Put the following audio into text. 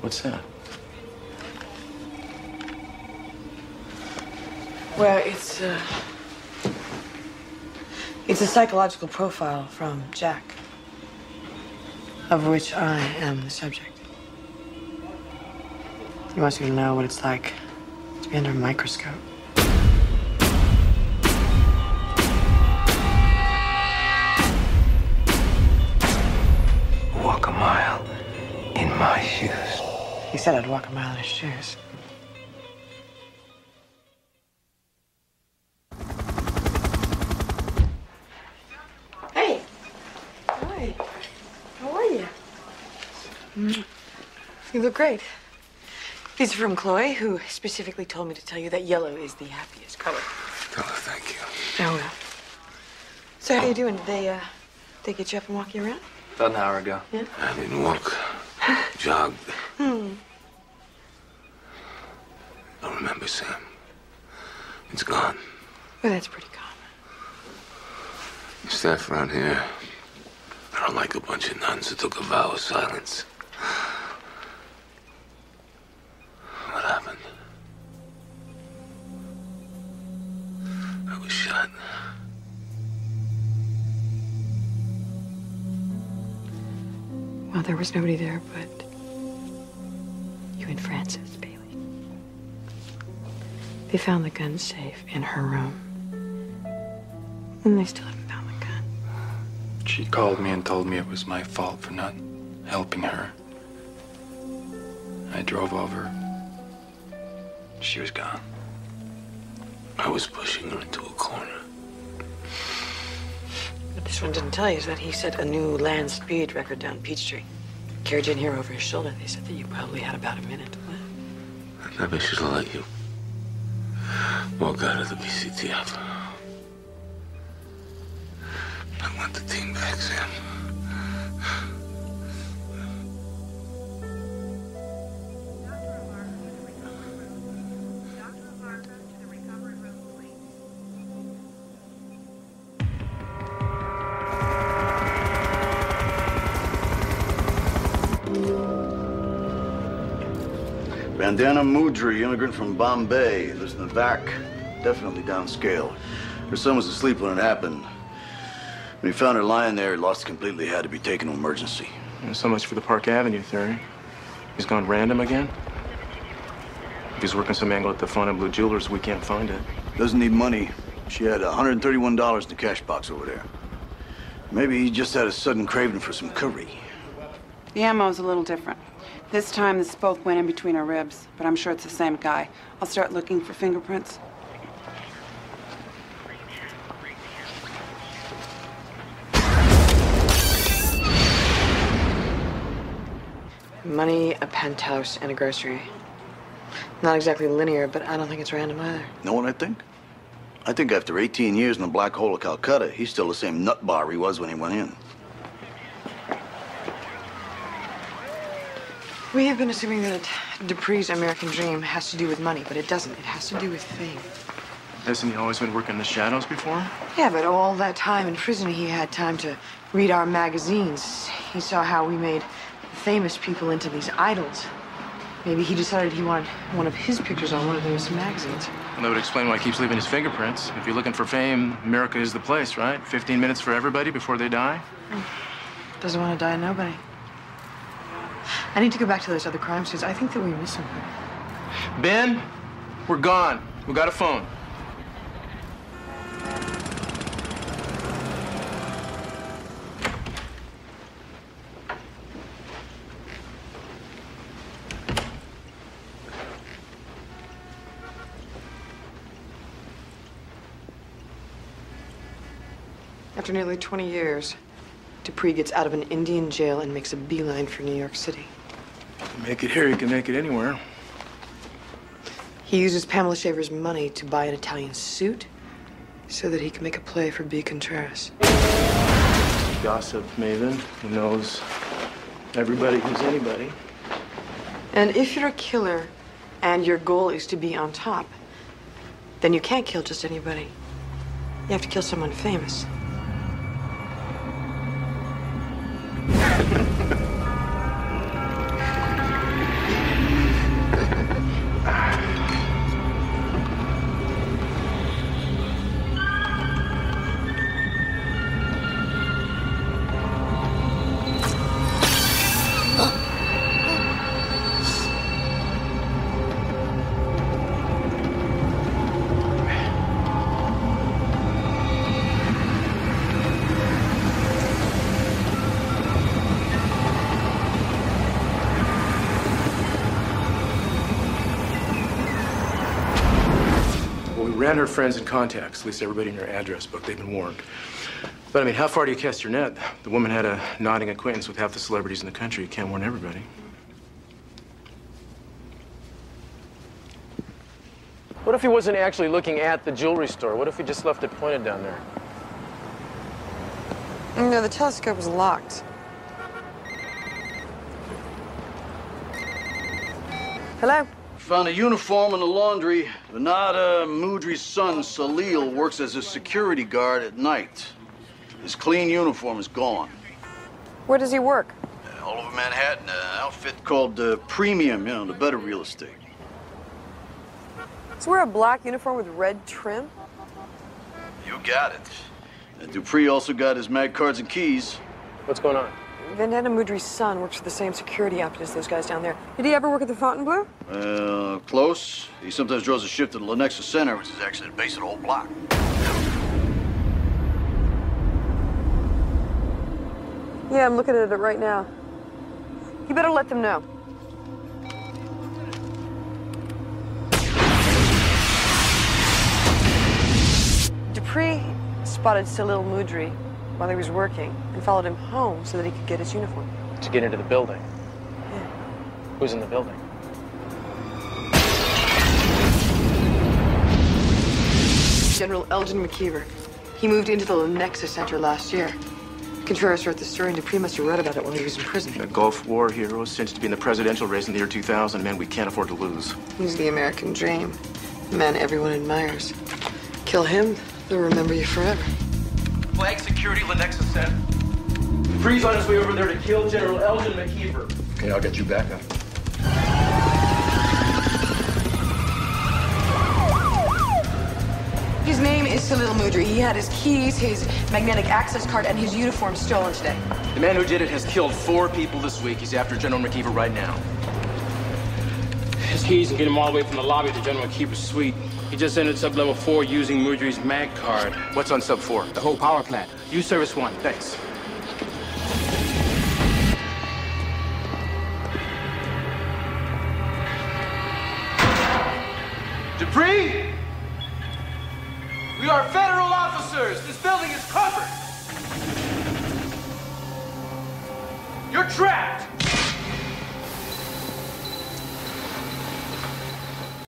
What's that? Well, it's a psychological profile from Jack, of which I am the subject. He wants you to know what it's like to be under a microscope. Walk a mile in my shoes. He said I'd walk a mile in his shoes. Hey. Hi. How are you? You look great. These are from Chloe, who specifically told me to tell you that yellow is the happiest color. Tell her thank you. Oh, well. So how you doing? Did they get you up and walk you around? About an hour ago. Yeah? I didn't walk. Jogged. Don't remember, Sam. It's gone. Well, that's pretty common. The staff around here, I don't like a bunch of nuns who took a vow of silence. What happened? I was shot. Well, there was nobody there but you and Frances Bailey. They found the gun safe in her room. And they still haven't found the gun. She called me and told me it was my fault for not helping her. I drove over. She was gone. I was pushing her into a corner. What this one didn't tell you is that he set a new land speed record down Peachtree. Carried you in here over his shoulder. They said that you probably had about a minute left. Maybe I should have let you walk out of the BCTF. I want the team back, Sam. Bandana Mudri, immigrant from Bombay, lives in the back, definitely downscale. Her son was asleep when it happened. When he found her lying there, lost completely, had to be taken to emergency. So much for the Park Avenue theory. He's gone random again? If he's working some angle at the Fontainebleau Jewelers, we can't find it. Doesn't need money. She had $131 in the cash box over there. Maybe he just had a sudden craving for some curry. The ammo's a little different. This time, the spoke went in between her ribs, but I'm sure it's the same guy. I'll start looking for fingerprints. Money, a penthouse, and a grocery. Not exactly linear, but I don't think it's random either. Know what I think? I think after 18 years in the black hole of Calcutta, he's still the same nut bar he was when he went in. We have been assuming that Dupree's American dream has to do with money, but it doesn't. It has to do with fame. Hasn't he always been working the shadows before? Yeah, but all that time in prison, he had time to read our magazines. He saw how we made famous people into these idols. Maybe he decided he wanted one of his pictures on one of those magazines. Well, that would explain why he keeps leaving his fingerprints. If you're looking for fame, America is the place, right? 15 minutes for everybody before they die? Doesn't want to die nobody. I need to go back to those other crime scenes. I think that we missed something. Ben, we're gone. We got a phone. After nearly 20 years, Dupree gets out of an Indian jail and makes a beeline for New York City. Make it here, you can make it anywhere. He uses Pamela Shaver's money to buy an Italian suit so that he can make a play for B. Contreras. Gossip maven who knows everybody who's anybody. And if you're a killer and your goal is to be on top, then you can't kill just anybody. You have to kill someone famous. and her friends and contacts, at least everybody in your address book. They've been warned. But I mean, how far do you cast your net? The woman had a nodding acquaintance with half the celebrities in the country. You can't warn everybody. What if he wasn't actually looking at the jewelry store? What if he just left it pointed down there? No, the telescope was locked. Hello? Found a uniform in the laundry. Venata Mudri's son, Salil, works as a security guard at night. His clean uniform is gone. Where does he work? All over Manhattan, an outfit called Premium, you know, the better real estate. Does he wear a black uniform with red trim? You got it. And Dupree also got his mag cards and keys. What's going on? Vendetta Mudri's son works for the same security outfit as those guys down there. Did he ever work at the Fontainebleau? Close. He sometimes draws a shift at the Lenexa Center, which is actually the base of the whole block. Yeah, I'm looking at it right now. You better let them know. Dupree spotted Salil Mudri while he was working and followed him home so that he could get his uniform. To get into the building. Yeah. Who's in the building? General Elgin McKeever. He moved into the Lenexa Center last year. Contreras wrote the story, and Dupree must have read about it while he was in prison. A Gulf War hero, sent to be in the presidential race in the year 2000. Man, we can't afford to lose. He's the American dream. The man everyone admires. Kill him, they'll remember you forever. Flag security, Lenexa Center. Dupree's on his way over there to kill General Elgin McKeever. Okay, I'll get you back up. His name is Salil Mudri. He had his keys, his magnetic access card, and his uniform stolen today. The man who did it has killed 4 people this week. He's after General McKeever right now. His keys and get him all the way from the lobby to General McKeever's suite. He just entered sub-level 4 using Mudri's mag card. What's on sub 4? The whole power plant. Use service 1. Thanks. Dupree! We are federal officers. This building is covered. You're trapped.